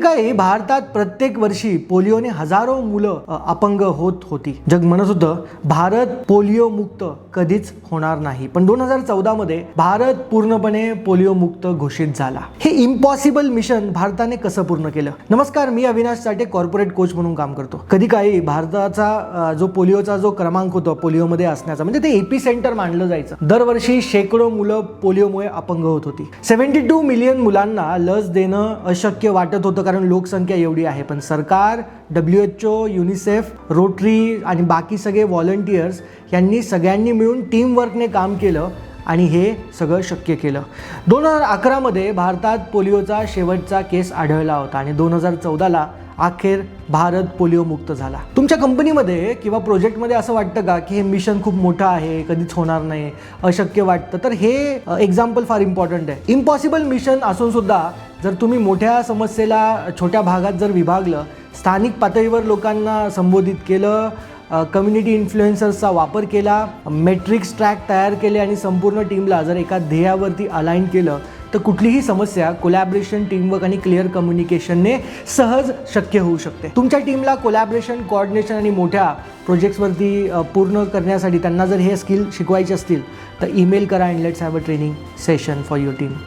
काळी भारतात प्रत्येक वर्षी पोलिओने हजारो मुलं अपंग होत होती. जग म्हणत होतं भारत पोलिओ मुक्त कधीच होणार नाही, पण 2014 मध्ये भारत पूर्णपणे पोलिओ मुक्त घोषित झाला. हे इम्पॉसिबल मिशन भारताने कसं पूर्ण केलं? नमस्कार, मी अविनाश साठे, कॉर्पोरेट कोच म्हणून काम करतो. कधी काळी भारताचा जो पोलिओचा जो क्रमांक होता पोलिओमध्ये असण्याचा, म्हणजे ते एपी सेंटर मानलं जायचं. दरवर्षी शेकडो मुलं पोलिओमुळे अपंग होत होती. 72 मिलियन मुलांना लस देणं अशक्य वाटत होतं, कारण लोकसंख्या एवढी आहे. पण सरकार, WHO, युनिसेफ, रोटरी आणि बाकी सगळे व्हॉलंटियर्स यांनी सगळ्यांनी मिळून टीमवर्कने काम केलं आणि हे सगळं शक्य केलं. 2011 मध्ये भारतात पोलिओचा शेवटचा केस आढळला होता आणि 2014ला अखेर भारत पोलिओ मुक्त झाला. तुमच्या कंपनीमध्ये किंवा प्रोजेक्टमध्ये असं वाटतं का की हे मिशन खूप मोठं आहे, कधीच होणार नाही, अशक्य वाटतं? तर हे एक्झाम्पल फार इम्पॉर्टंट आहे. इम्पॉसिबल मिशन असून सुद्धा जर तुम्ही मोठ्या समस्येला छोट्या भागात जर विभागलं, स्थानिक पातळीवर लोकांना संबोधित केलं, कम्युनिटी इन्फ्लुएन्सर्सचा वापर केला, मेट्रिक्स ट्रॅक तयार केले आणि संपूर्ण टीमला जर एका ध्येयावरती अलाइन केलं, तर कुठलीही समस्या कोलॅबरेशन, टीमवर्क आणि क्लिअर कम्युनिकेशनने सहज शक्य होऊ शकते. तुमच्या टीमला कोलॅबरेशन, कोऑर्डिनेशन आणि मोठ्या प्रोजेक्ट्सवरती पूर्ण करण्यासाठी त्यांना जर हे स्किल शिकवायचे असतील तर ईमेल करा and let's have a training session for your team.